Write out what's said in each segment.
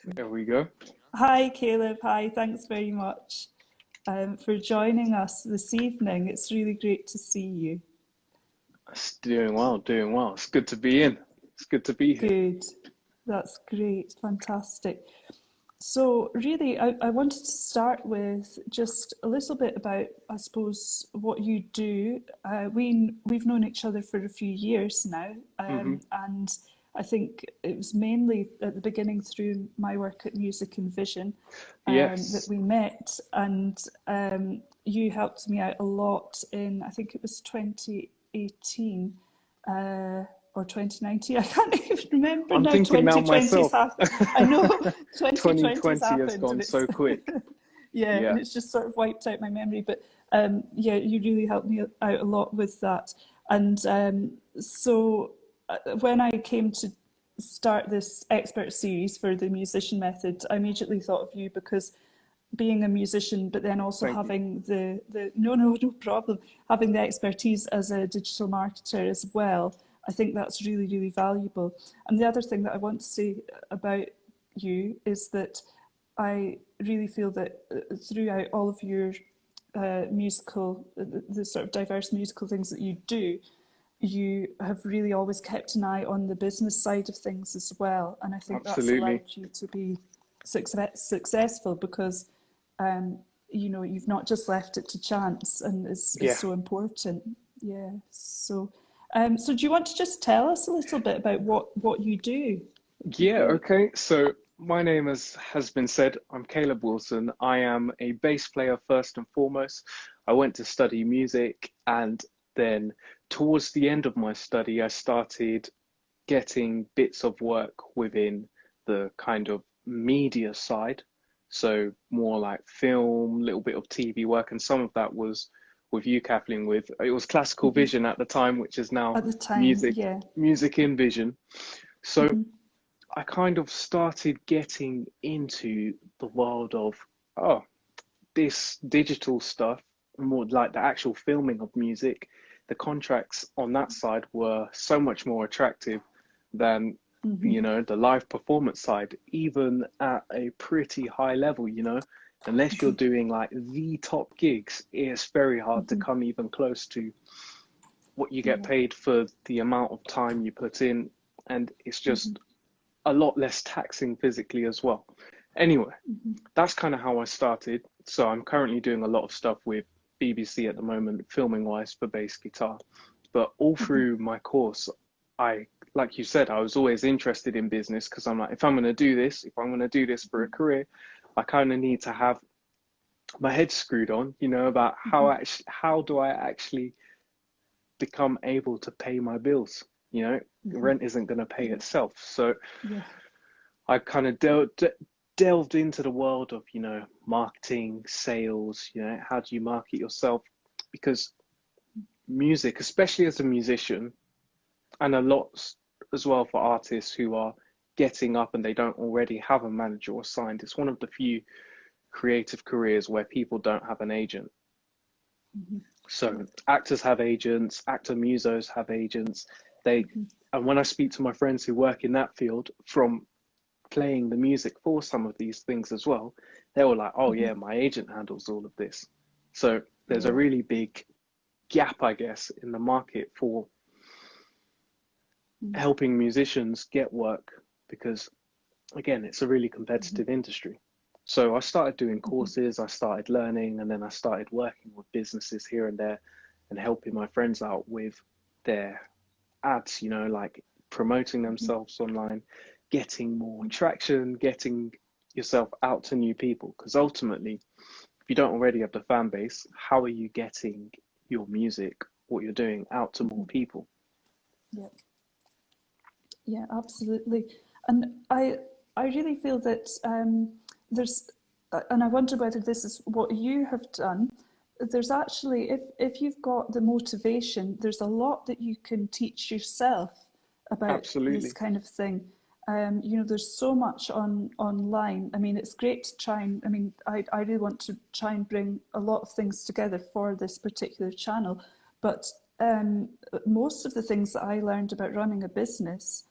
There we go. Hi, Caleb. Hi, thanks very much for joining us this evening. It's really great to see you. It's doing well, doing well. It's good to be in. It's good to be here. Good. That's great. Fantastic. So, really, I wanted to start with just a little bit about, I suppose, what you do. We've known each other for a few years now, Hmm. and I think it was mainly at the beginning through my work at Music and Vision that Yes. we met, and you helped me out a lot in, I think it was 2018 or 2019. I can't even remember I'm now. thinking now 2020's myself. happened. I know 2020's 2020 has happened, and gone it's so quick. yeah, Yeah. and it's just sort of wiped out my memory. But yeah, you really helped me out a lot with that. And when I came to start this expert series for the musician method, I immediately thought of you because being a musician, but then also Thank you. having the no problem, having the expertise as a digital marketer as well. I think that's really, really valuable. And the other thing that I want to say about you is that I really feel that throughout all of your the sort of diverse musical things that you do, you have really always kept an eye on the business side of things as well. And I think that's allowed Absolutely. you to be successful because you've not just left it to chance, and is Yeah. so important. Yeah. So do you want to just tell us a little bit about what you do? Would be Yeah, great. okay. So my name has been said. I'm Caleb Wilson. I am a bass player first and foremost. I went to study music, and then towards the end of my study, I started getting bits of work within the kind of media side. So more like film, little bit of TV work, and some of that was with you, Kathleen, with it was classical Hmm. vision at the time, which is now At the time, music, yeah. music in vision. So Hmm. I kind of started getting into the world of, oh, this digital stuff, more like the actual filming of music. The contracts on that side were so much more attractive than, Hmm. the live performance side, even at a pretty high level. Unless you're doing like the top gigs, it's very hard to Hmm. come even close to what you get Yeah. paid for the amount of time you put in. And it's Hmm. just a lot less taxing physically as well. Anyway, Hmm. that's kind of how I started. So I'm currently doing a lot of stuff with BBC at the moment, filming wise for bass guitar. But all Hmm. through my course, like you said, I was always interested in business because I'm like, if I'm going to do this, if I'm going to do this for a career, I kind of need to have my head screwed on, about Hmm. how do I actually become able to pay my bills? Hmm. Rent isn't going to pay Yeah. itself. So Yeah. I kind of delved into the world of, marketing, sales, how do you market yourself? Because music, especially as a musician, and a lot as well for artists who are getting up and they don't already have a manager or signed, it's one of the few creative careers where people don't have an agent. Hmm. So Yeah. actors have agents, actor musos have agents. They, Hmm. and when I speak to my friends who work in that field from playing the music for some of these things as well, they were like, oh Hmm. yeah, my agent handles all of this. So there's a Yeah. really big gap, I guess, in the market for Mm-hmm. helping musicians get work because, again, it's a really Hmm. competitive industry. So I started doing Hmm. courses, I started learning, and then I started working with businesses here and there and helping my friends out with their ads, like promoting Hmm. themselves online, getting more traction, getting yourself out to new people. Because ultimately, if you don't already have the fan base, how are you getting your music, what you're doing, out to more Hmm. people? Yeah. Yeah, absolutely. And I really feel that there's, and I wonder whether this is what you have done. There's actually, if you've got the motivation, there's a lot that you can teach yourself about this Absolutely. kind of thing. There's so much online. I mean, it's great to try and, I mean, I really want to try and bring a lot of things together for this particular channel. But most of the things that I learned about running a business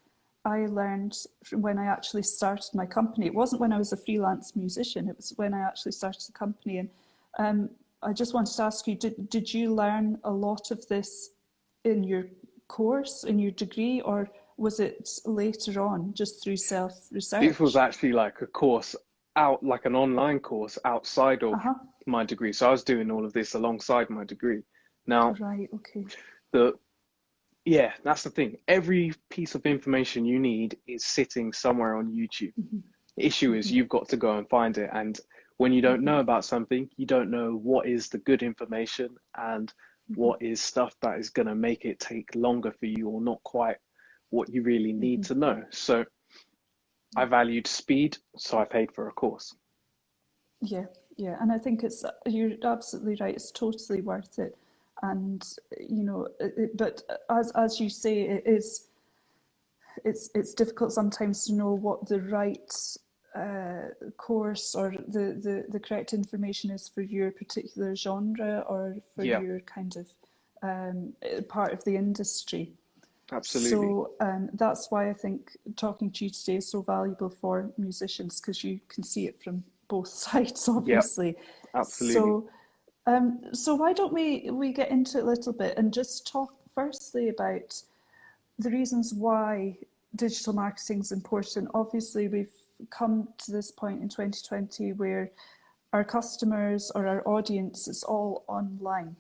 I learned from when I actually started my company. It wasn't when I was a freelance musician, it was when I actually started the company. And I just wanted to ask you, did you learn a lot of this in your course, in your degree, or was it later on just through This was self-research? actually like a course out, like an online course outside of Uh-huh. my degree. So I was doing all of this alongside my degree. Now, Right, okay. the yeah, that's the thing. Every piece of information you need is sitting somewhere on YouTube. The issue is you've got to go and find it. And when you don't know about something, you don't know what is the good information and what is stuff that is going to make it take longer for you or not quite what you really need to know. So I valued speed, so I paid for a course. Yeah, yeah, and I think you're absolutely right. It's totally worth it, and but as you say, it's difficult sometimes to know what the right course or the correct information is for your particular genre or for Yeah, your kind of part of the industry. absolutely. So that's why I think talking to you today is so valuable for musicians, because you can see it from both sides, Yeah, obviously. absolutely. So why don't we get into it a little bit and just talk firstly about the reasons why digital marketing is important. Obviously, we've come to this point in 2020 where our customers or our audience is all online.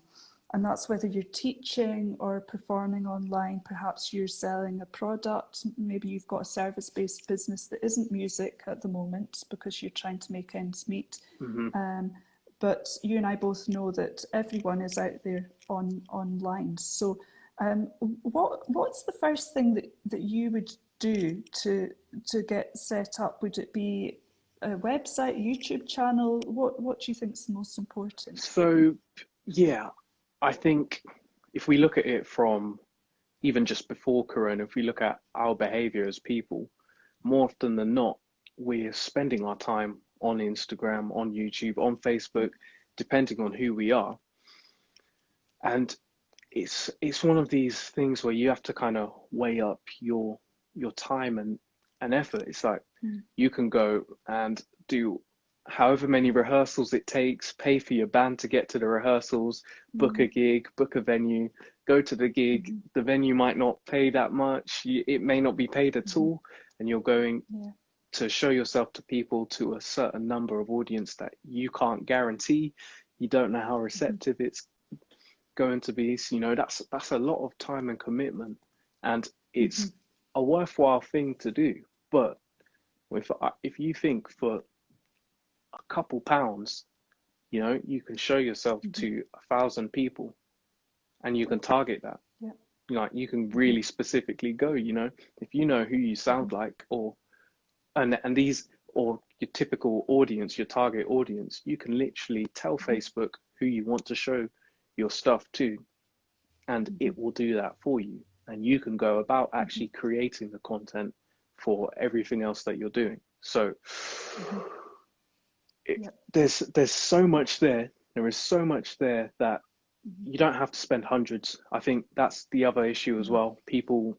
And that's whether you're teaching or performing online. Perhaps you're selling a product. Maybe you've got a service-based business that isn't music at the moment because you're trying to make ends meet. Hmm. But you and I both know that everyone is out there online. So, what's the first thing that you would do to get set up? Would it be a website, YouTube channel? What do you think is the most important? So, yeah, I think if we look at it from even just before Corona, if we look at our behavior as people, more often than not, we're spending our time on Instagram, on YouTube, on Facebook, depending on who we are. And it's one of these things where you have to kind of weigh up your time and effort. It's like you can go and do however many rehearsals it takes, pay for your band to get to the rehearsals, book a gig, book a venue, go to the gig. The venue might not pay that much. It may not be paid at all, and you're going Yeah. to show yourself to people, to a certain number of audience that you can't guarantee. You don't know how receptive it's going to be. So, that's a lot of time and commitment, and it's a worthwhile thing to do. But if you think for a couple pounds, you can show yourself to 1,000 people, and you can target that. Yeah. You can really specifically go. If you know who you sound like, and these, or your typical audience, your target audience, you can literally tell Facebook who you want to show your stuff to, and it will do that for you. And you can go about actually creating the content for everything else that you're doing. So Yep. there's so much there. There is so much there that you don't have to spend hundreds. I think that's the other issue as well. People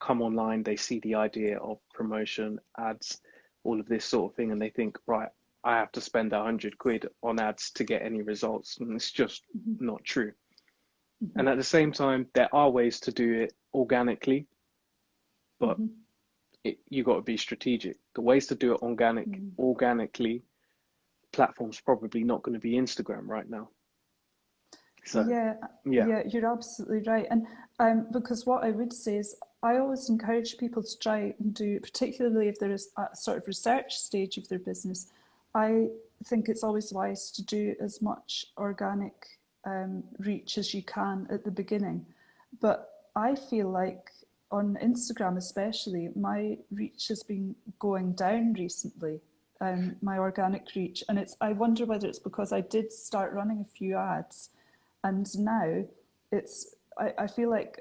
come online, they see the idea of promotion, ads, all of this sort of thing, and they think, right, I have to spend 100 quid on ads to get any results. And it's just not true. And at the same time, there are ways to do it organically, but you got to be strategic. The ways to do it organically, platform's probably not going to be Instagram right now. So, Yeah, yeah. yeah, you're absolutely right. And because what I would say is, I always encourage people to try and do, particularly if there is a sort of research stage of their business, I think it's always wise to do as much organic reach as you can at the beginning. But I feel like on Instagram especially, my reach has been going down recently, my organic reach. And I wonder whether it's because I did start running a few ads, and now I feel like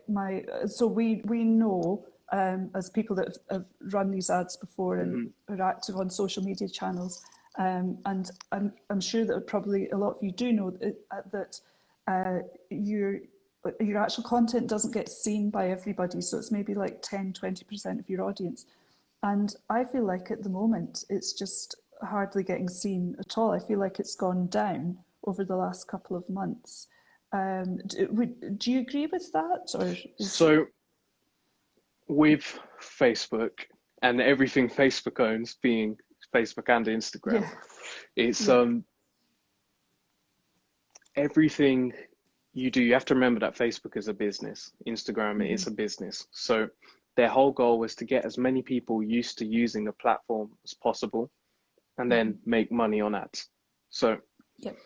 so we know, as people that have run these ads before and are active on social media channels, and I'm sure that probably a lot of you do know that your your actual content doesn't get seen by everybody. So it's maybe like 10-20% of your audience. And I feel like at the moment, it's just hardly getting seen at all. I feel like it's gone down over the last couple of months. Do you agree with that? Or So with Facebook and everything Facebook owns, being Facebook and Instagram, yeah, it's yeah, everything you do, you have to remember that Facebook is a business, Instagram is a business. So their whole goal was to get as many people used to using the platform as possible and then make money on ads. So yep,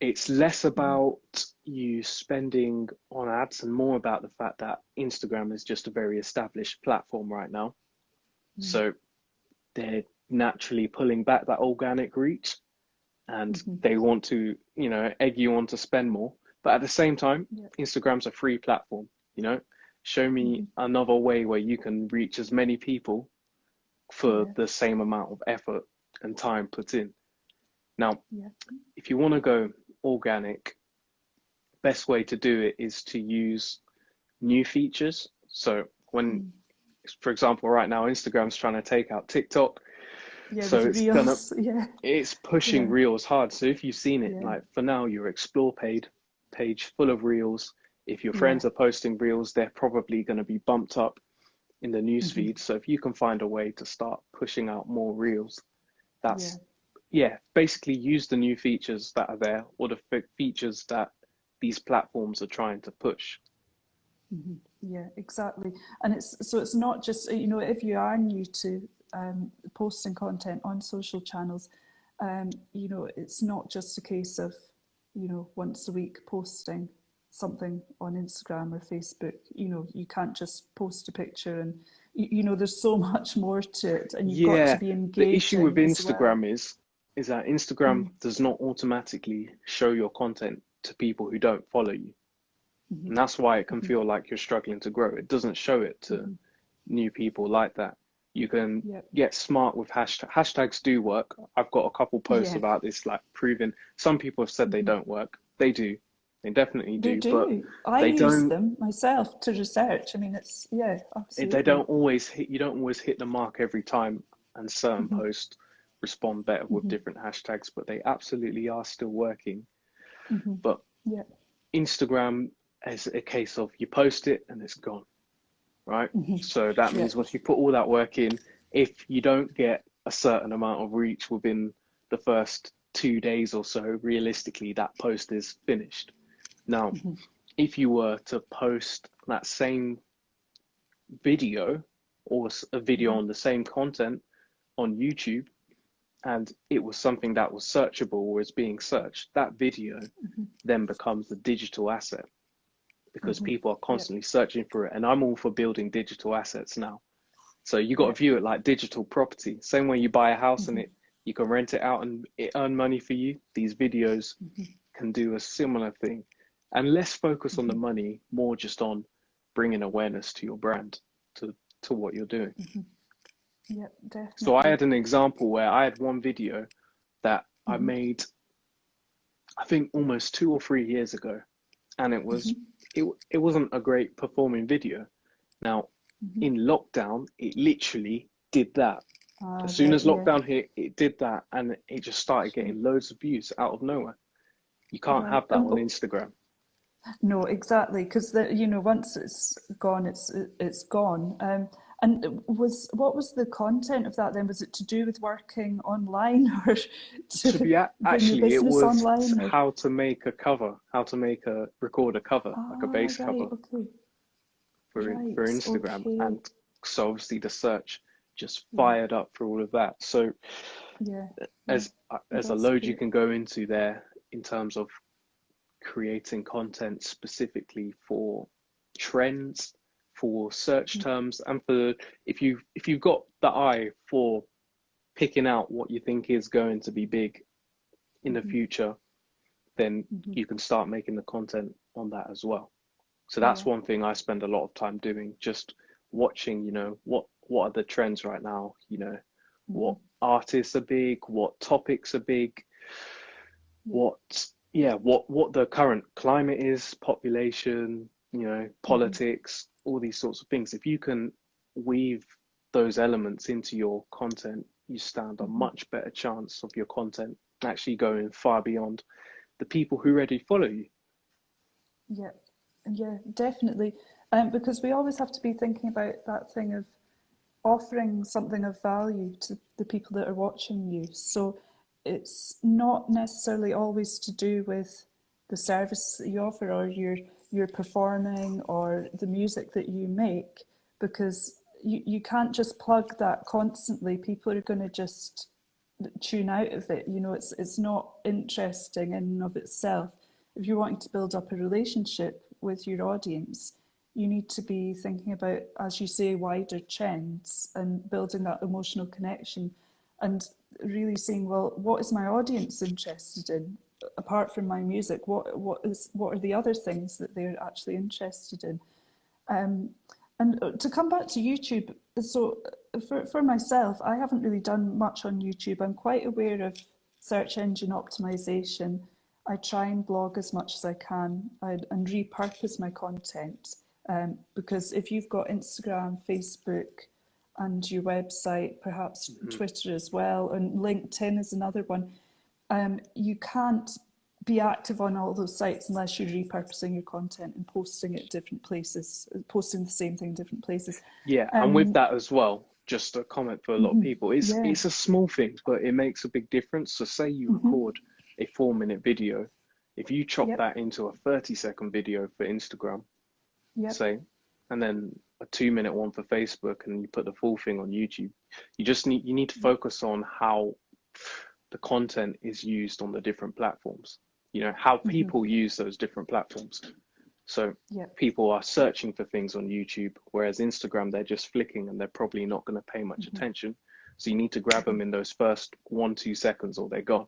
it's less about you spending on ads and more about the fact that Instagram is just a very established platform right now. So they're naturally pulling back that organic reach and they want to, egg you on to spend more. But at the same time, Instagram's a free platform, show me another way where you can reach as many people for the same amount of effort and time put in. Now, if you want to go organic, best way to do it is to use new features. So when, for example, right now, Instagram's trying to take out TikTok. So it's reels, it's pushing reels hard. So if you've seen it, like for now, your explore page full of reels. If your friends are posting reels, they're probably going to be bumped up in the newsfeed. So if you can find a way to start pushing out more reels, that's basically use the new features that are there or the features that these platforms are trying to push. Yeah, exactly. And it's not just, if you are new to posting content on social channels, it's not just a case of, once a week posting something on Instagram or Facebook. You can't just post a picture and, there's so much more to it, and you've got to be engaging. The issue with Instagram well. is that Instagram does not automatically show your content to people who don't follow you. And that's why it can feel like you're struggling to grow. It doesn't show it to new people like that. You can get smart with hashtags. Hashtags do work. I've got a couple posts about this, like proving. Some people have said they don't work. They do. They definitely do. But I use them myself to research. I mean, it's absolutely. They don't always hit. You don't always hit the mark every time, and certain posts respond better with different hashtags. But they absolutely are still working. But Instagram is a case of you post it and it's gone, right? So that means once you put all that work in, if you don't get a certain amount of reach within the first 2 days or so, realistically, that post is finished. Now, if you were to post that same video or a video on the same content on YouTube, and it was something that was searchable or is being searched, that video then becomes a digital asset because people are constantly searching for it. And I'm all for building digital assets now. So you got to view it like digital property. Same way you buy a house and you can rent it out and it earn money for you. These videos can do a similar thing. And less focus on the money, more just on bringing awareness to your brand, to what you're doing. Yeah, definitely. So I had an example where I had one video that I made, I think almost 2 or 3 years ago, and it was it wasn't a great performing video. Now in lockdown, it literally did that. As soon as lockdown hit, it did that, and it just started getting loads of views out of nowhere. You can't have that on Instagram. No, exactly, because once it's gone, it's gone. And what was the content of that then? Was it to do with working online or to be actually it was online, or? How to make a cover, record a cover, like a bass cover for Instagram. And so obviously the search just fired up for all of that. So as a load you can go into there in terms of creating content specifically for trends, for search terms, and for if you've got the eye for picking out what you think is going to be big in the future, then you can start making the content on that as well. So that's one thing I spend a lot of time doing, just watching, what are the trends right now, what artists are big, what topics are big, what yeah, what the current climate is, population, Hmm. politics, all these sorts of things. If you can weave those elements into your content, you stand a Hmm. much better chance of your content actually going far beyond the people who already follow you. Yeah, yeah, definitely. Because we always have to be thinking about that thing of offering something of value to the people that are watching you. So it's not necessarily always to do with the service that you offer or your performing or the music that you make, because you can't just plug that constantly. People are going to just tune out of it. It's not interesting in and of itself. If you're wanting to build up a relationship with your audience, you need to be thinking about, as you say, wider trends and building that emotional connection and really saying, well, what is my audience interested in? Apart from my music, what are the other things that they're actually interested in? Um, and to come back to YouTube, so for myself, I haven't really done much on YouTube. I'm quite aware of search engine optimization. I try and blog as much as I can and repurpose my content. Because if you've got Instagram, Facebook, and your website, perhaps Mhm. Twitter as well, and LinkedIn is another one, you can't be active on all those sites unless you're repurposing your content and posting it different places, posting the same thing in different places. Yeah, and with Um, that as well, just a comment for a lot of mhm, people. It's yeah, it's a small thing, but it makes a big difference. So say you hmm, record a 4 minute video, if you chop yep, that into a 30-second video for Instagram, yep, say, and then a 2 minute one for Facebook, and you put the full thing on YouTube, you need to yep, focus on how the content is used on the different platforms. How hmm, people use those different platforms. So yep, people are searching for things on YouTube, whereas Instagram, they're just flicking and they're probably not going to pay much hmm, attention. So you need to grab hmm, them in those first 1, 2 seconds or they're gone.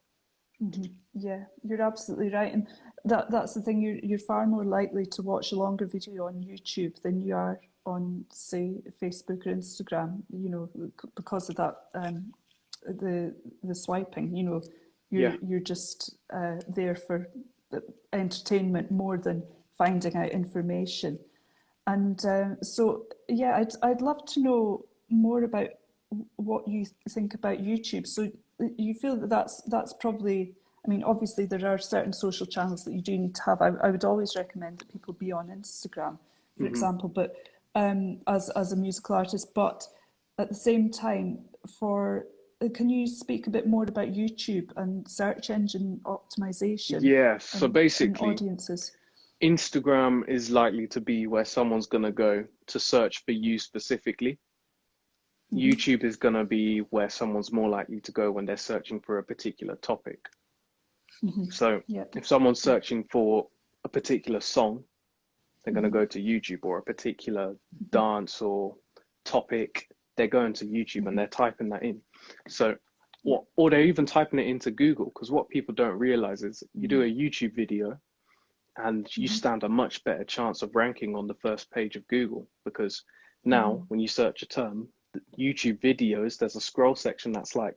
hmm. Yeah, you're absolutely right, and that's the thing. You're far more likely to watch a longer video on YouTube than you are on, say, Facebook or Instagram. Because of that, the swiping. You're Yeah. you're just there for entertainment more than finding out information. And so, yeah, I'd love to know more about what you think about YouTube. So you feel that that's probably. I mean, obviously there are certain social channels that you do need to have. I would always recommend that people be on Instagram, for Hmm. example, but as a musical artist. But at the same time, can you speak a bit more about YouTube and search engine optimization Yeah. So and basically, audiences? Instagram is likely to be where someone's going to go to search for you specifically. Hmm. YouTube is going to be where someone's more likely to go when they're searching for a particular topic. Hmm. So Yep. if someone's Yep. searching for a particular song, they're going to Hmm. go to YouTube, or a particular dance or topic, they're going to YouTube and Hmm. they're typing that in. So Yep. or they're even typing it into Google, because what people don't realize is you do Hmm. a YouTube video and you Hmm. stand a much better chance of ranking on the first page of Google, because now Hmm. when you search a term, YouTube videos, there's a scroll section that's like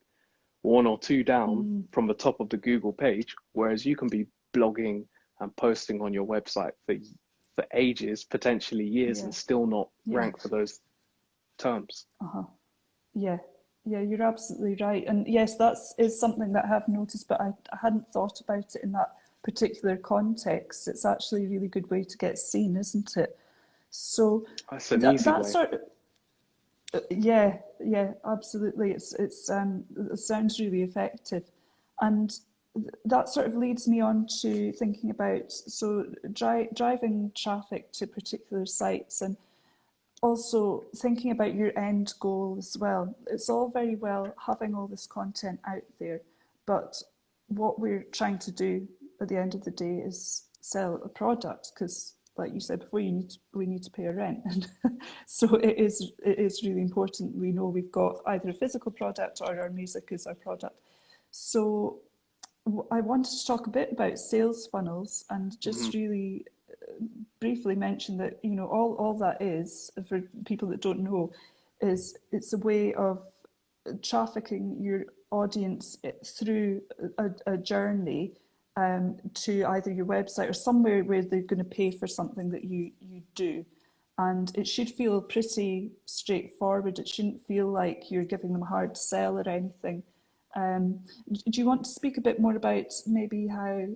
one or two down Hmm. from the top of the Google page, whereas you can be blogging and posting on your website for ages, potentially years, Yeah. and still not Yeah. rank for those terms. Uh-huh. Yeah. Yeah, you're absolutely right. And yes, that's is something that I have noticed, but I hadn't thought about it in that particular context. It's actually a really good way to get seen, isn't it? So That's an that easy that way. sort of yeah, yeah, absolutely. It sounds really effective, and that sort of leads me on to thinking about driving traffic to particular sites and also thinking about your end goal as well. It's all very well having all this content out there, but what we're trying to do at the end of the day is sell a product because, like you said before, we need to pay our rent, and so it is really important. We know we've got either a physical product or our music is our product. So I wanted to talk a bit about sales funnels and Hmm. just really briefly mention that all that is, for people that don't know, is it's a way of trafficking your audience through a journey to either your website or somewhere where they're going to pay for something that you do. And it should feel pretty straightforward. It shouldn't feel like you're giving them a hard sell or anything. Do you want to speak a bit more about maybe how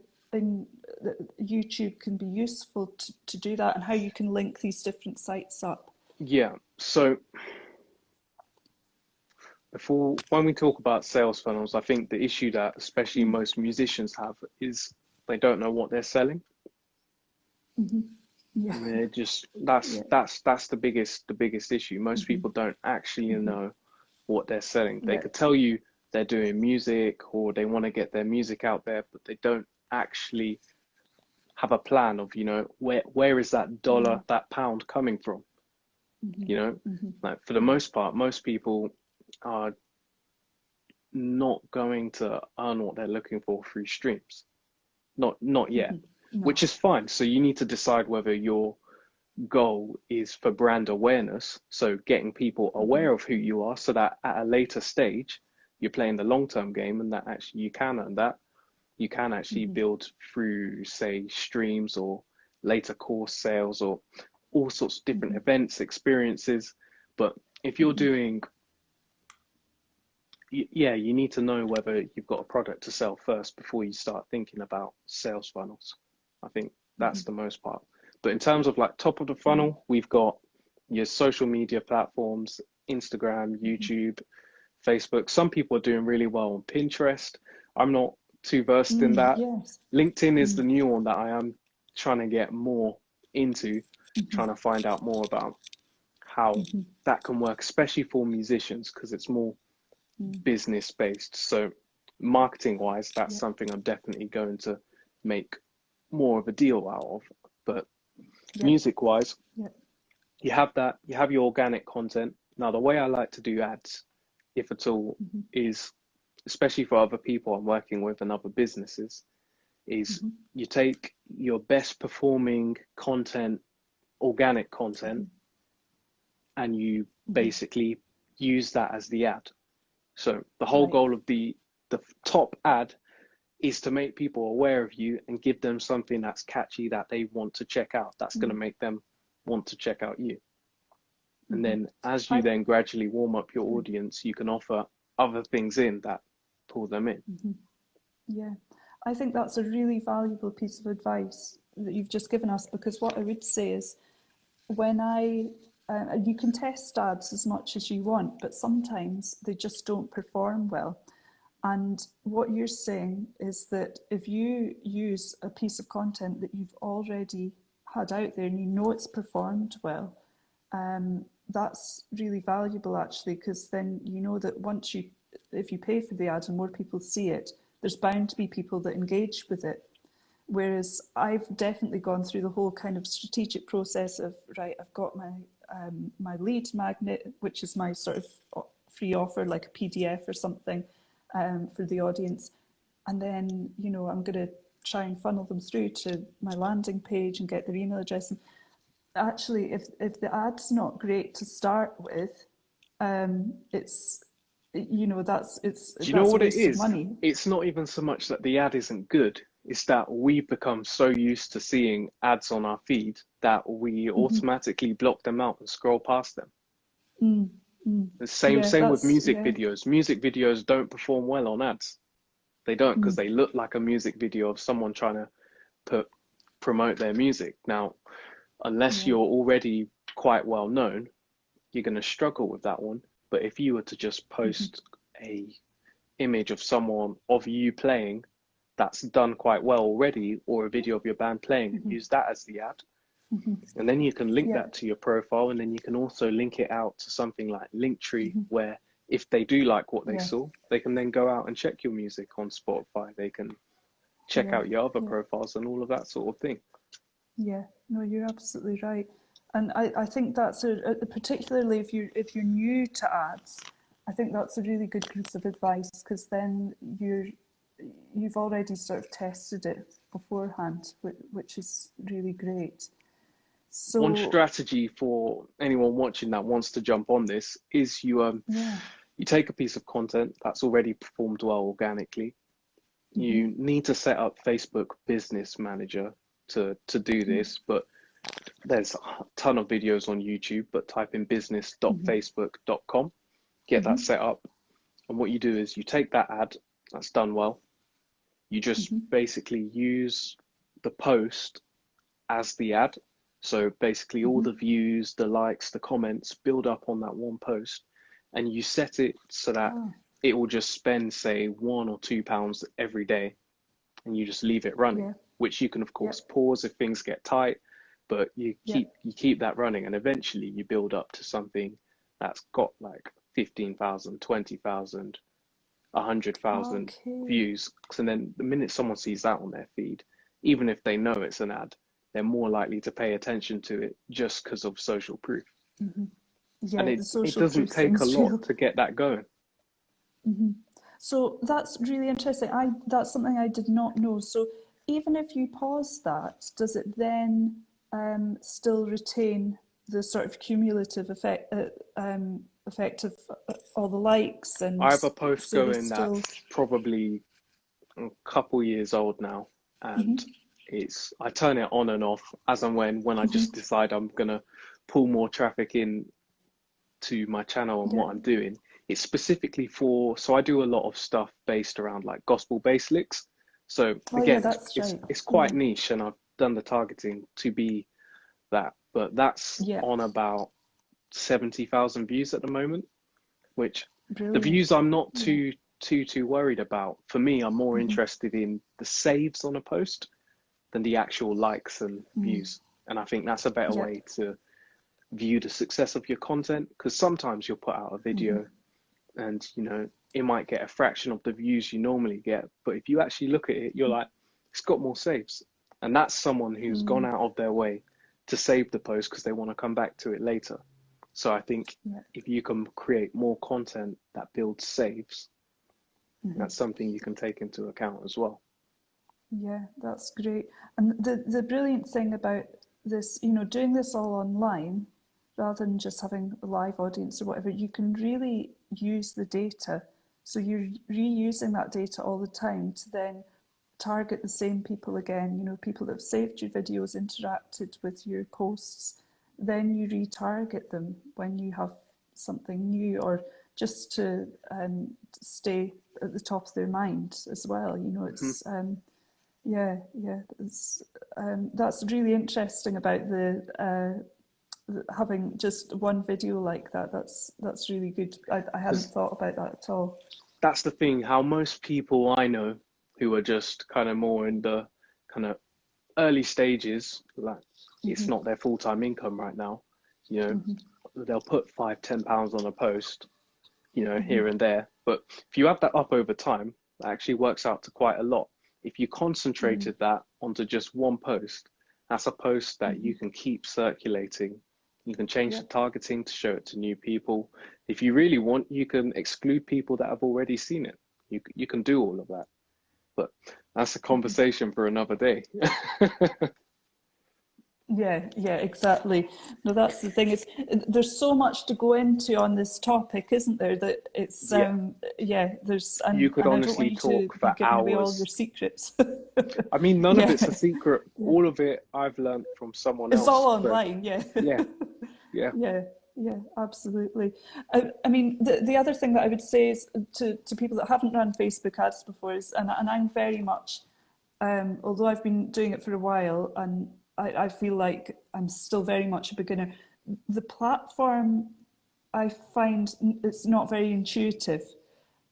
YouTube can be useful to do that, and how you can link these different sites up? Yeah. So when we talk about sales funnels, I think the issue that especially most musicians have is they don't know what they're selling. Mm-hmm. Yeah. And they're just that's the biggest issue. Most people don't actually know what they're selling. They could tell you they're doing music or they want to get their music out there, but they don't actually have a plan of, you know, where is that dollar, that pound coming from? You know, like for the most part, most people are not going to earn what they're looking for through streams. Not yet, No. which is fine. So you need to decide whether your goal is for brand awareness, so getting people aware of who you are, so that at a later stage you're playing the long-term game, and that actually you can earn that. You can actually build through, say, streams or later course sales or all sorts of different events, experiences. But if you're doing, you need to know whether you've got a product to sell first before you start thinking about sales funnels. I think that's the most part. But in terms of like top of the funnel, we've got your social media platforms, Instagram, YouTube, Facebook. Some people are doing really well on Pinterest. I'm not too versed in that. Yes. LinkedIn is the new one that I am trying to get more into, trying to find out more about how that can work, especially for musicians, because it's more business based. So marketing wise, that's something I'm definitely going to make more of a deal out of. But music wise, you have that, you have your organic content. Now, the way I like to do ads, if at all, is, especially for other people I'm working with and other businesses, is you take your best performing content, organic content, and you basically use that as the ad. So the whole goal of the top ad is to make people aware of you and give them something that's catchy that they want to check out. That's going to make them want to check out you. And then as you then gradually warm up your audience, you can offer other things in that pull them in. Yeah, I think that's a really valuable piece of advice that you've just given us, because what I would say is, when you can test ads as much as you want, but sometimes they just don't perform well. And what you're saying is that if you use a piece of content that you've already had out there and you know it's performed well, that's really valuable actually, because then you know that if you pay for the ad and more people see it, there's bound to be people that engage with it. Whereas I've definitely gone through the whole kind of strategic process of, right, I've got my lead magnet, which is my sort of free offer, like a PDF or something for the audience. And then, you know, I'm going to try and funnel them through to my landing page and get their email address. And actually, if the ad's not great to start with, it's, you know, it's Do you know what it is? Money. It's not even so much that the ad isn't good. It's that we've become so used to seeing ads on our feed that we automatically block them out and scroll past them. The same with music videos. Music videos don't perform well on ads. They don't, because they look like a music video of someone trying to promote their music. Now, unless you're already quite well known, you're going to struggle with that one. But if you were to just post a image of someone, of you playing, that's done quite well already, or a video of your band playing, and use that as the ad. And then you can link that to your profile, and then you can also link it out to something like Linktree, where if they do like what they saw, they can then go out and check your music on Spotify. They can check out your other profiles and all of that sort of thing. Yeah, no, you're absolutely right. And I think that's particularly if you're new to ads, I think that's a really good piece of advice, because then you've already sort of tested it beforehand, which is really great. So one strategy for anyone watching that wants to jump on this is you take a piece of content that's already performed well organically, You need to set up Facebook Business Manager to do this, but there's a ton of videos on YouTube, but type in business.facebook.com, get that set up. And what you do is you take that ad that's done well, you just basically use the post as the ad. So basically all the views, the likes, the comments build up on that one post, and you set it so that it will just spend, say, £1 or £2 every day, and you just leave it running, which you can of course pause if things get tight, but you keep that running, and eventually you build up to something that's got like 15,000, 20,000, 100,000 views. And then the minute someone sees that on their feed, even if they know it's an ad, they're more likely to pay attention to it just because of social proof. Yeah, and it doesn't take a lot to get that going. So that's really interesting. That's something I did not know. So even if you pause that, does it then still retain the sort of cumulative effect of all the likes? And I have a post so going that's probably a couple years old now, and I turn it on and off as and when I just decide I'm gonna pull more traffic in to my channel and what I'm doing. It's specifically so I do a lot of stuff based around like gospel bass licks. So again, it's quite niche, and I've done the targeting to be that, but that's on about 70,000 views at the moment, which the views I'm not too worried about. For me, I'm more interested in the saves on a post than the actual likes and views. And I think that's a better way to view the success of your content, because sometimes you'll put out a video and it might get a fraction of the views you normally get, but if you actually look at it, you're like, it's got more saves, and that's someone who's gone out of their way to save the post because they want to come back to it later. So I think if you can create more content that builds saves, that's something you can take into account as well. Yeah, that's great. And the brilliant thing about this, doing this all online, rather than just having a live audience or whatever, you can really use the data. So you're reusing that data all the time to then target the same people again, people that have saved your videos, interacted with your posts, then you retarget them when you have something new, or just to stay at the top of their mind as well. It's that's really interesting about the having just one video like that. That's really good. I hadn't thought about that at all. That's the thing, how most people I know who are just kind of more in the kind of early stages, like it's not their full-time income right now, they'll put £5-10 on a post, here and there, but if you add that up over time, that actually works out to quite a lot. If you concentrated that onto just one post, that's a post that you can keep circulating. You can change the targeting to show it to new people. If you really want, you can exclude people that have already seen it. You can do all of that, but that's a conversation for another day. Yeah, exactly. No, that's the thing. There's so much to go into on this topic, isn't there? That it's there's. And, you could honestly talk for hours. Away all your secrets. I mean, none of it's a secret. All of it I've learned from someone else. It's all online. Yeah, absolutely. I mean, the other thing that I would say is to people that haven't run Facebook ads before is, and I'm very much, although I've been doing it for a while, and I feel like I'm still very much a beginner. The platform, I find it's not very intuitive,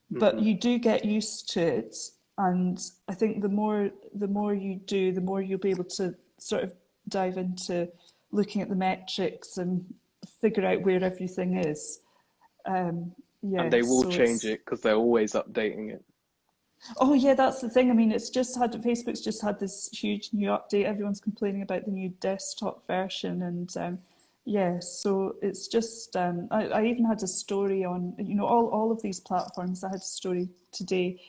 but you do get used to it. And I think the more you do, the more you'll be able to sort of dive into looking at the metrics and figure out where everything is. And they will change it because they're always updating it. Oh yeah, that's the thing. I mean, Facebook's just had this huge new update. Everyone's complaining about the new desktop version, and so it's just. I even had a story on all of these platforms. I had a story today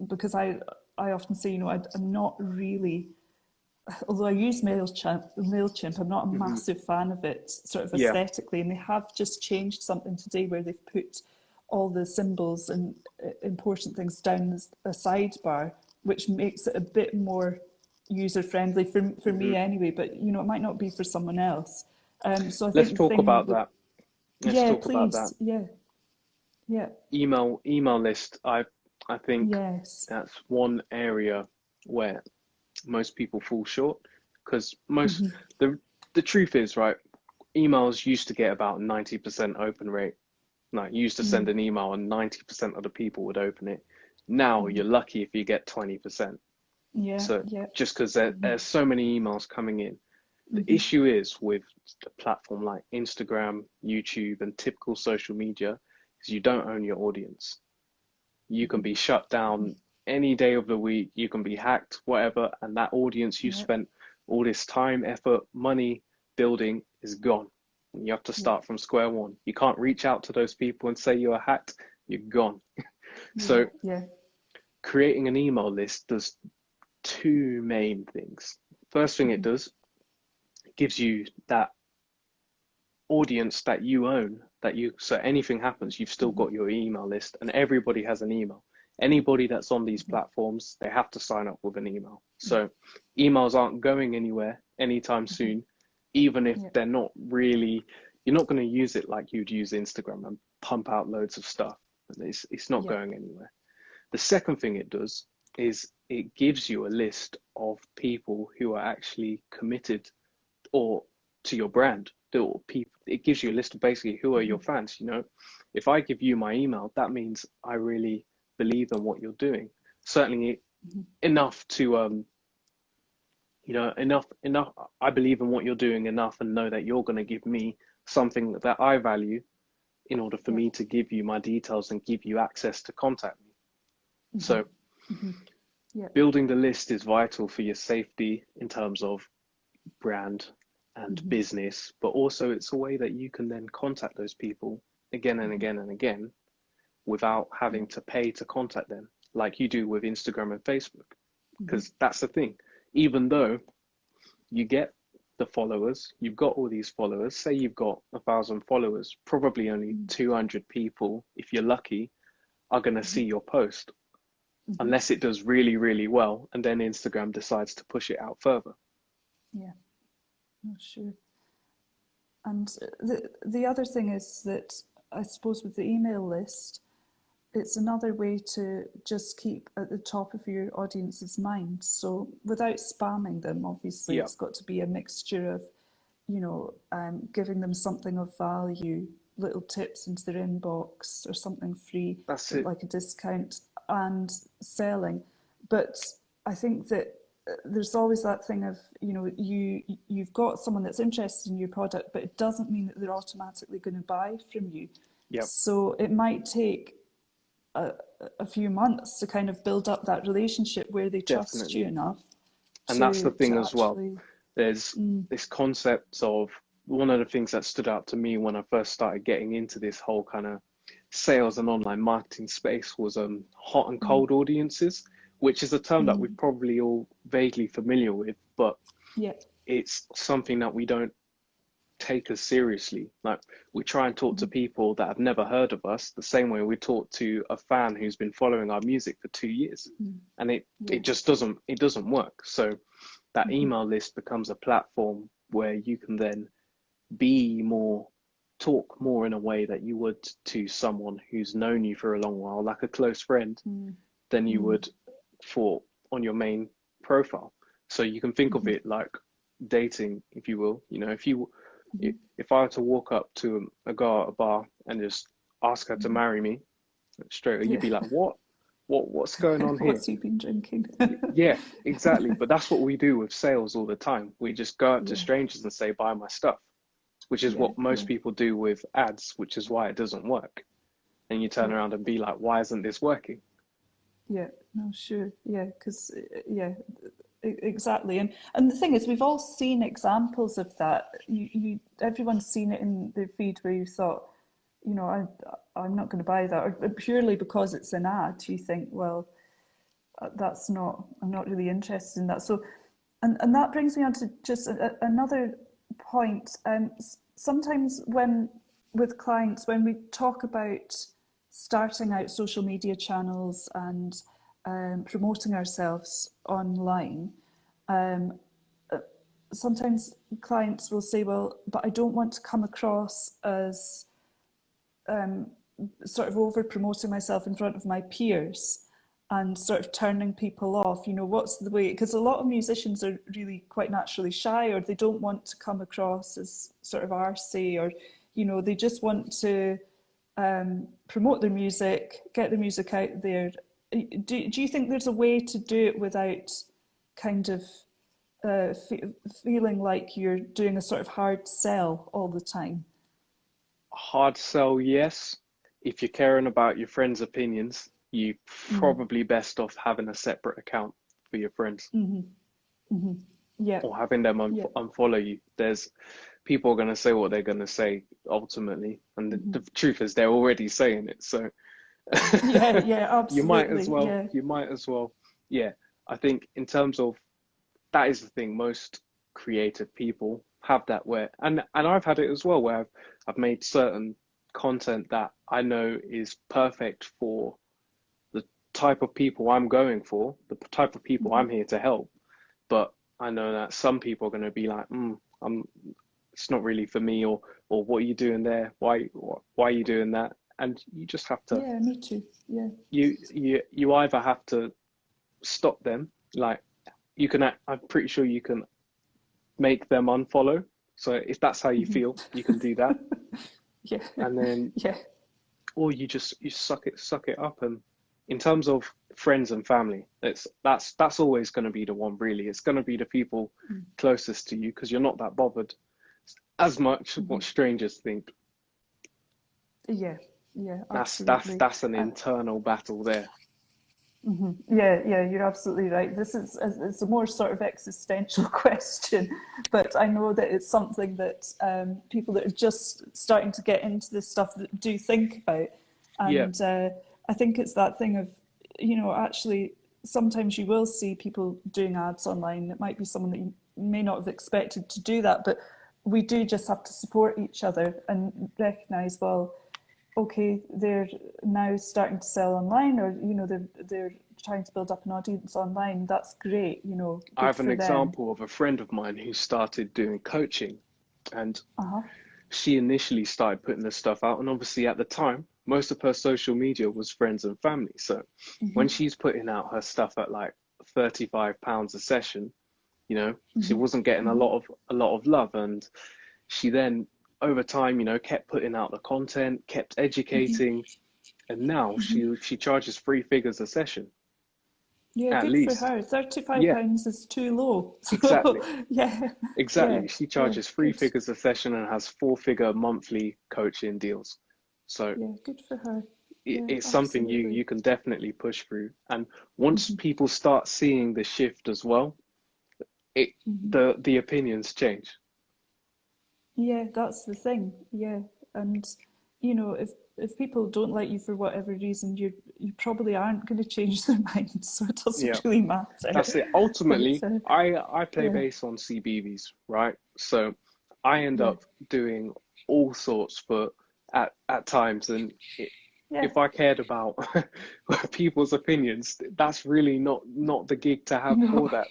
because I often say I'm not really. Although I use MailChimp, I'm not a massive fan of it, sort of aesthetically, and they have just changed something today where they've put all the symbols and important things down a sidebar, which makes it a bit more user friendly for me anyway. But you know, it might not be for someone else. So I Let's think the talk thing about with that. Let's yeah, talk about that. please, yeah, yeah, Email list. I think yes, that's one area where most people fall short, because most mm-hmm. the truth is, right, emails used to get about 90% open rate. Like, you used to send an email and 90% of the people would open it. Now Mm-hmm. you're lucky if you get 20%. Yeah, So yeah, just because mm-hmm. there's so many emails coming in, the Mm-hmm. issue is with a platform like Instagram, YouTube, and typical social media is you don't own your audience. You can be shut down any day of the week, you can be hacked, whatever, and that audience you Yeah, spent all this time, effort, money building is gone. You have to yeah, start from square one. You can't reach out to those people and say you're hacked, you're gone. yeah, So yeah, creating an email list does two main things. First thing it mm-hmm. does, it gives you that audience that you own, so anything happens, you've still Mm-hmm. got your email list, and everybody has an email. Anybody that's on these Mm-hmm. platforms, they have to sign up with an email. Mm-hmm. So emails aren't going anywhere anytime Mm-hmm. soon, even if Yeah, they're not really, you're not going to use it like you'd use Instagram and pump out loads of stuff. It's not yeah, going anywhere. The second thing it does is it gives you a list of people who are actually committed or to your brand. Or people, it gives you a list of basically who are mm-hmm. your fans. You know, if I give you my email, that means I really believe in what you're doing. Certainly Mm-hmm. enough to enough. I believe in what you're doing enough, and know that you're going to give me something that I value in order for Yeah, me to give you my details and give you access to contact me. mm-hmm. So Mm-hmm. Yeah, building the list is vital for your safety in terms of brand and mm-hmm. business, but also it's a way that you can then contact those people again and Mm-hmm. again and again without Yeah, having to pay to contact them, like you do with Instagram and Facebook. mm-hmm. Because that's the thing. Even though you get the followers, you've got all these followers, say you've got 1,000 followers, probably only 200 people, if you're lucky, are going to Mm-hmm. see your post, Mm-hmm. unless it does really, really well. And then Instagram decides to push it out further. Yeah, no, sure. And the other thing is that I suppose with the email list, it's another way to just keep at the top of your audience's mind. So without spamming them, obviously, Yeah, it's got to be a mixture of, you know, giving them something of value, little tips into their inbox or something free, that's it. like a discount, and selling. But I think that there's always that thing of, you know, you've got someone that's interested in your product, but it doesn't mean that they're automatically going to buy from you. Yeah, So it might take a, a few months to kind of build up that relationship where they trust you definitely. enough And that's the thing to as well. actually There's this concept of, one of the things that stood out to me when I first started getting into this whole kind of sales and online marketing space was hot and cold audiences, which is a term that we're probably all vaguely familiar with, but yeah, it's something that we don't take as seriously. Like, we try and talk to people that have never heard of us the same way we talk to a fan who's been following our music for 2 years, and yeah, it just doesn't work. So that email list becomes a platform where you can then be more, talk more in a way that you would to someone who's known you for a long while, like a close friend, than you would for on your main profile. So you can think of it like dating, if you will. You know, if I were to walk up to a girl at a bar and just ask her to marry me straight away, you'd yeah. be like, what's going on here? What's he been drinking? Yeah, exactly. But that's what we do with sales all the time. We just go up to Yeah, strangers and say, buy my stuff, which is yeah, what most yeah, people do with ads, which is why it doesn't work. And you turn yeah, around and be like, why isn't this working? yeah. No, sure. Yeah, because yeah, exactly. And the thing is, we've all seen examples of that. Everyone's seen it in the feed where you thought, you know, I'm not going to buy that, or purely because it's an ad. You think, well, that's not. I'm not really interested in that. So, and that brings me on to just another point. Sometimes when with clients, when we talk about starting out social media channels and promoting ourselves online, um, sometimes clients will say, well, but I don't want to come across as sort of over promoting myself in front of my peers and sort of turning people off. You know, what's the way? Because a lot of musicians are really quite naturally shy, or they don't want to come across as sort of arsey, or, you know, they just want to promote their music, get the music out there. Do you think there's a way to do it without kind of feeling like you're doing a sort of hard sell all the time? Hard sell, yes. If you're caring about your friends' opinions, you probably best off having a separate account for your friends, Yeah, or having them yeah, unfollow you. There's people are going to say what they're going to say ultimately, and the truth is they're already saying it. So yeah, yeah, you might as absolutely, well. yeah. You might as well. Yeah, I think in terms of that is the thing. Most creative people have that where, and I've had it as well, where I've made certain content that I know is perfect for the type of people I'm going for, the type of people I'm here to help. But I know that some people are going to be like, it's not really for me, or what are you doing there? Why are you doing that? And you just have to, Yeah, me too. Yeah. you either have to stop them, like I'm pretty sure you can make them unfollow. So if that's how you feel, you can do that. Yeah. And then, Yeah. or you suck it up. And in terms of friends and family, that's always going to be the one, really. It's going to be the people closest to you, because you're not that bothered as much what strangers think. Yeah. Yeah, That's absolutely. that's an internal battle there. Yeah, yeah, you're absolutely right. This is it's a more sort of existential question, but I know that it's something that people that are just starting to get into this stuff do think about. Yeah, And I think it's that thing of, you know, actually sometimes you will see people doing ads online. It might be someone that you may not have expected to do that, but we do just have to support each other and recognise, well, okay, they're now starting to sell online, or, you know, they're trying to build up an audience online. That's great, you know, I good have an for them. example of a friend of mine who started doing coaching, and Uh-huh. she initially started putting this stuff out, and obviously at the time most of her social media was friends and family. So when she's putting out her stuff at like £35 a session, you know, she wasn't getting a lot of love. And she then over time, you know, kept putting out the content, kept educating, and now she charges 3 figures a session Yeah, at good for least. her. £35 Yeah, is too low. So exactly. yeah, yeah, Exactly. She yeah, charges three good. figures a session and has 4 figure monthly coaching deals. So Yeah, good for her. Yeah, it's something you absolutely. you can definitely push through. And once people start seeing the shift as well, it the opinions change. Yeah, that's the thing. Yeah, and you know, if people don't like you for whatever reason, you probably aren't going to change their mind, so it Yeah, doesn't really matter. that's it. But Ultimately, I play yeah, bass on CBeebies, right? So I end yeah, up doing all sorts for at times, and yeah. if I cared about people's opinions, that's really not the gig to have No, for that.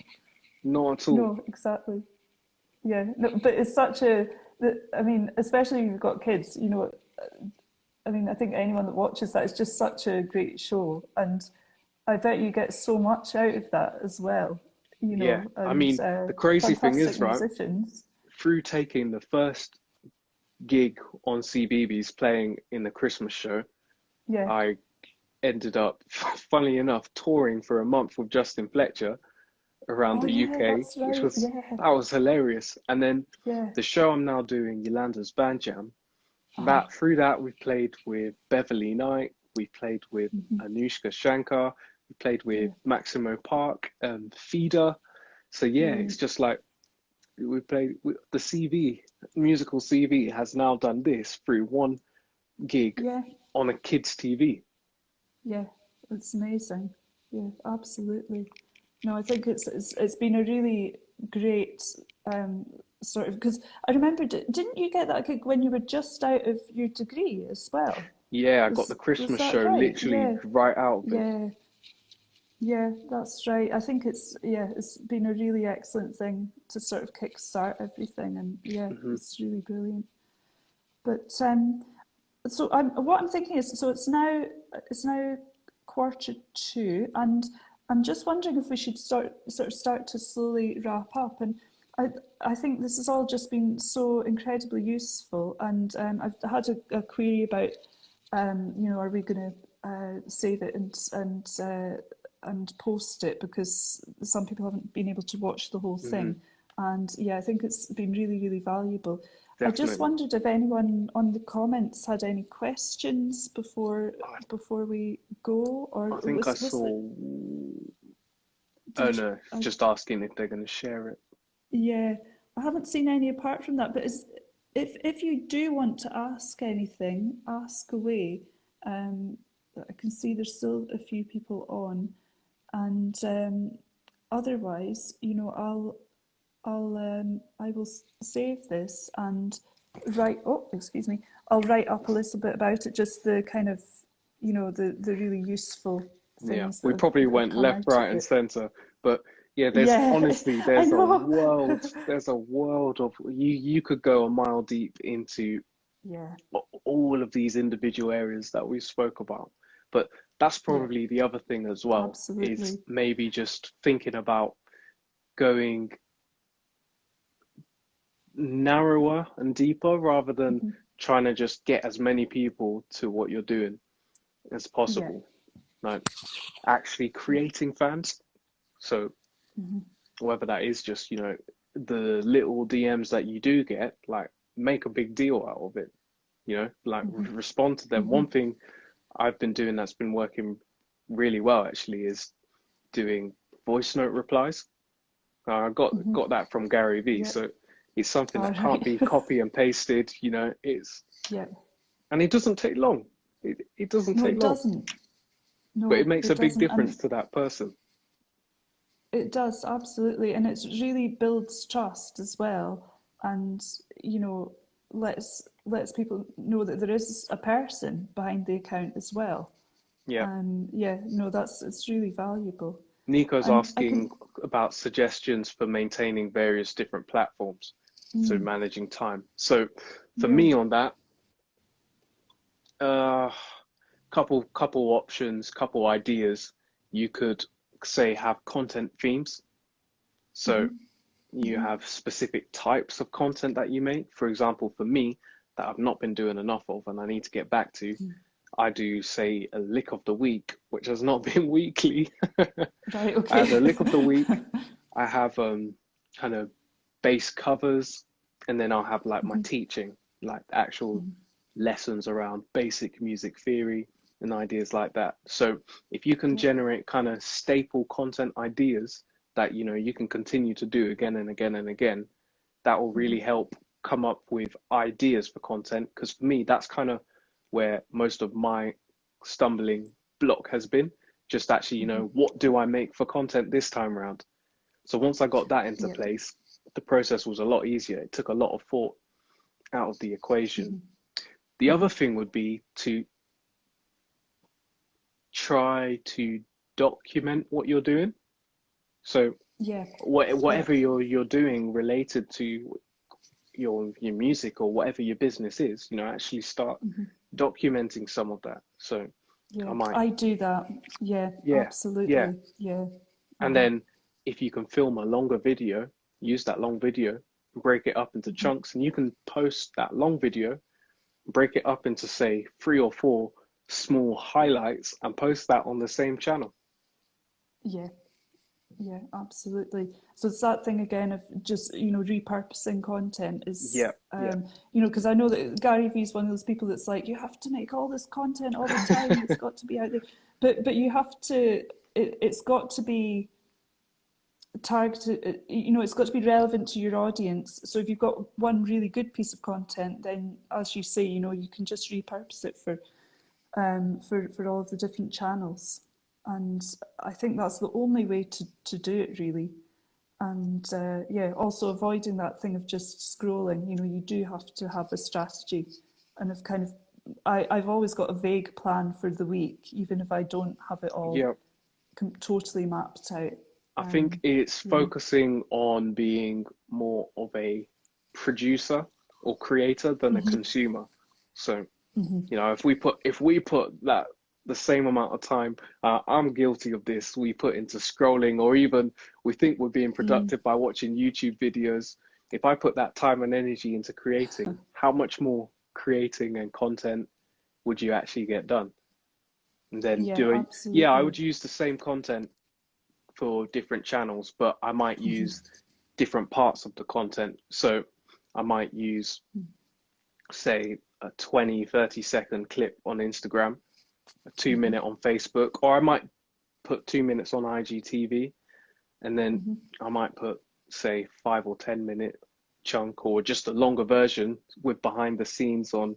Not at all. no, exactly. Yeah, no, but it's such a. I mean, especially if you've got kids. You know, I mean, I think anyone that watches that is just such a great show, and I bet you get so much out of that as well. You Yeah, know, I and mean, the crazy thing fantastic is, right, musicians. through taking the first gig on CBeebies playing in the Christmas show, Yeah. I ended up, funnily enough, touring for a month with Justin Fletcher around Oh the yeah, UK, that's which right. was Yeah, that was hilarious. And then yeah. the show I'm now doing, YolanDa's Band Jam, Uh-huh. that through that we played with Beverly Knight, we played with Anushka Shankar, we played with Yeah, Maximo Park, Feeder. So yeah, yeah, it's just like we played the CV musical CV has now done this through one gig yeah, on a kids TV. yeah. It's amazing. Yeah, absolutely. No, I think it's been a really great um, sort of, because I remember, didn't you get that gig when you were just out of your degree as well? Yeah, I got the Was Christmas that show right? literally Yeah, right out of it. yeah, yeah, that's right. I think it's been a really excellent thing to sort of kickstart everything, and yeah, Hmm. it's really brilliant. But so what I'm thinking is, so it's now 1:45, and I'm just wondering if we should start to slowly wrap up. And I I think this has all just been so incredibly useful. And I've had a query about, are we going to save it and post it, because some people haven't been able to watch the whole Hmm. thing. And yeah, I think it's been really, really valuable. I just Definitely. wondered if anyone on the comments had any questions I, before we go, or I think I was it? saw. Oh Did no, I? just asking if they're going to share it. Yeah, I haven't seen any apart from that. But if you do want to ask anything, ask away. Um, I can see there's still a few people on, and otherwise, I will save this and write. Oh, excuse me. I'll write up a little bit about it. Just the kind of, the really useful Yeah, things that we probably have went come left, out right, of and it. center. But yeah, there's Yeah, honestly I know. there's a world of you could go a mile deep into Yeah, all of these individual areas that we spoke about. But that's yeah, probably the other thing as well, is absolutely. maybe just thinking about going narrower and deeper rather than Hmm. trying to just get as many people to what you're doing as Yeah. possible. Like actually creating fans. So Hmm. whether that is just, the little DMs that you do get, like make a big deal out of it, like Hmm. respond to them. Hmm. One thing I've been doing that's been working really well actually is doing voice note replies. I Hmm. got that from Gary Vee, Yeah. so it's something All that can't right. be copy and pasted, it's Yeah. and it doesn't take long. It doesn't No, take it long, doesn't. but it No, makes a it big doesn't. difference And to that person. it does, absolutely. And it really builds trust as well. And, lets people know that there is a person behind the account as well. Yeah. Yeah, no, it's really valuable. Nico's And I asking can, about suggestions for maintaining various different platforms, so mm, managing time. So for yeah, me on that, uh, couple options, couple ideas. You could say have content themes. So hmm, you hmm, have specific types of content that you make. For example, for me, that I've not been doing enough of and I need to get back to, I do say a lick of the week, which has not been weekly. right, I have okay. a lick of the week. I have kind of base covers, and then I'll have like my Hmm. teaching, like actual Hmm. lessons around basic music theory and ideas like that. So if you can Yeah. generate kind of staple content ideas that you can continue to do again and again and again, that will Hmm. really help come up with ideas for content. Because for me, that's kind of where most of my stumbling block has been. Just actually, Hmm. what do I make for content this time around? So once I got that into Yeah. place, the process was a lot easier. It took a lot of thought out of the equation. Hmm. The Hmm. other thing would be to try to document what you're doing. So Yeah. Yeah. whatever you're doing related to your music or whatever your business is, actually start Hmm. documenting some of that. So I Yeah. might, I do that. Yeah, yeah, yeah. absolutely. Yeah. And Uh-huh. then if you can film a longer video, use that long video, break it up into Hmm. chunks, and you can post that long video, break it up into say 3 or 4 small highlights and post that on the same channel. Yeah. Yeah, absolutely. So it's that thing again of just, repurposing content is, Yeah, yeah. because I know that Gary Vee is one of those people that's like, you have to make all this content all the time. It's got to be out there. But you have to, it's got to be targeted, it's got to be relevant to your audience. So if you've got one really good piece of content, then as you say, you can just repurpose it for all of the different channels. And I think that's the only way to do it, really. And yeah, also avoiding that thing of just scrolling. You do have to have a strategy and of kind of I've always got a vague plan for the week, even if I don't have it all Yeah. totally mapped out. I think it's Yeah. focusing on being more of a producer or creator than a consumer. So, if we put that the same amount of time, I'm guilty of this. We put into scrolling, or even we think we're being productive by watching YouTube videos. If I put that time and energy into creating, how much more creating and content would you actually get done? And then Yeah, yeah, I absolutely. would use the same content for different channels, but I might use different parts of the content. So I might use, say, a 20, 30-second clip on Instagram, a 2 minute on Facebook, or I might put 2 minutes on IGTV, and then I might put, say, 5 or 10 minute chunk, or just a longer version with behind the scenes on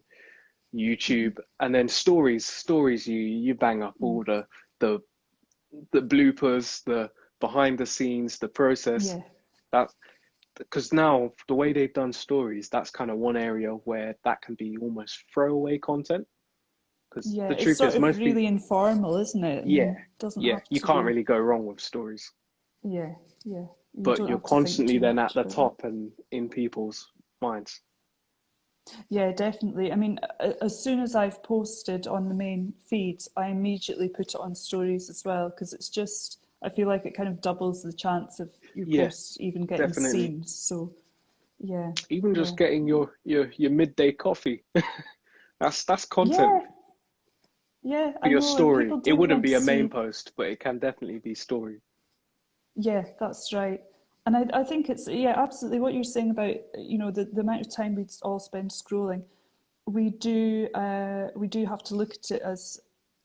YouTube, and then stories you bang up all the bloopers, the behind the scenes, the process. Yeah. That because now the way they've done stories, that's kind of one area where that can be almost throwaway content. Because Yeah, the it's truth sort is, of most people, really informal, isn't it? I yeah, mean, doesn't yeah, have you to can't be. really go wrong with stories. Yeah, yeah. You But don't you're have to think constantly too then at much the about it. top and in people's minds. Yeah, definitely. I mean, as soon as I've posted on the main feed, I immediately put it on stories as well, because it's just, I feel like it kind of doubles the chance of your Yeah, posts even getting definitely. seen. So, yeah, Even yeah. just getting your midday coffee, that's content Yeah, yeah, for I your know. And story. people It don't wouldn't want to be a main see. post, but it can definitely be story. Yeah, that's right. And I think it's, yeah, absolutely what you're saying about, the amount of time we all spend scrolling. We do have to look at it as,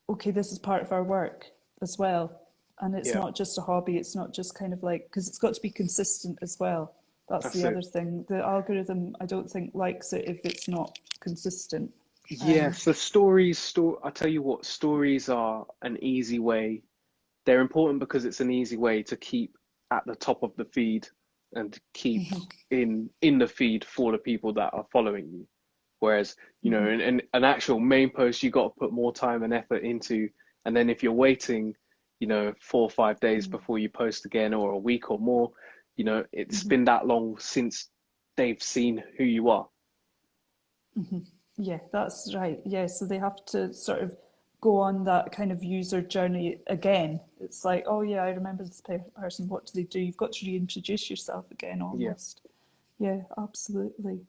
okay, this is part of our work as well. And it's Yeah, not just a hobby. It's not just kind of like, because it's got to be consistent as well. That's that's the it. other thing. The algorithm, I don't think, likes it if it's not consistent. Yeah, Um, so I tell you what, stories are an easy way. They're important because it's an easy way to keep at the top of the feed and keep in the feed for the people that are following you. Whereas, in an actual main post, you got to put more time and effort into. And then if you're waiting, 4 or 5 days before you post again, or a week or more, it's been that long since they've seen who you are. Yeah, that's right. Yeah, so they have to sort of go on that kind of user journey again. It's like, oh yeah, I remember this person. What do they do? You've got to reintroduce yourself again, Yeah. almost. Yeah, absolutely.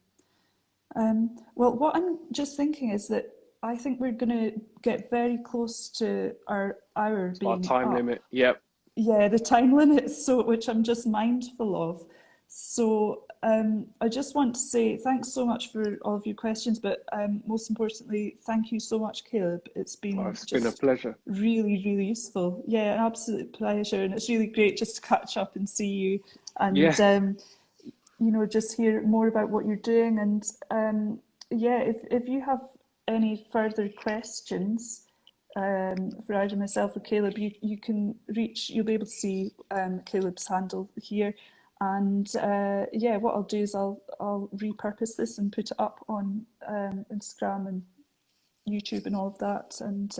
Well, what I'm just thinking is that I think we're going to get very close to our hour Our being time up. limit. Yep. Yeah, the time limit, so which I'm just mindful of. So I just want to say thanks so much for all of your questions, but most importantly, thank you so much, Caleb. It's Oh, been it's been a just pleasure. really, really useful. Yeah, an absolute pleasure, and it's really great just to catch up and see you, and Yeah. just hear more about what you're doing. And yeah, if you have any further questions for either myself or Caleb, you can you'll be able to see Caleb's handle here. And yeah, what I'll do is I'll repurpose this and put it up on Instagram and YouTube and all of that. And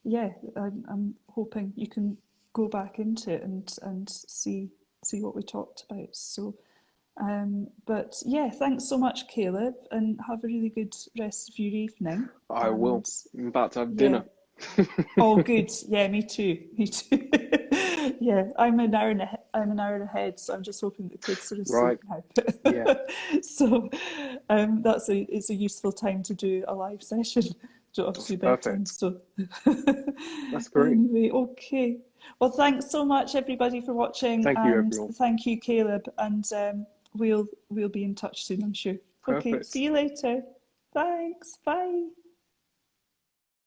yeah, I'm hoping you can go back into it and see what we talked about. So but yeah, thanks so much, Caleb, and have a really good rest of your evening. I will. And I'm about to have yeah, dinner. all good. Yeah, me too. Me too. Yeah, I'm an hour ahead, so I'm just hoping the kids are asleep Right. now. Yeah. So it's a useful time to do a live session. Don't have to That's do bedtime. perfect. So That's great. anyway, okay. Well, thanks so much, everybody, for watching, Thank you, and everyone. thank you, Caleb. And we'll be in touch soon, I'm sure. Okay, see Perfect. you later. Thanks. Bye.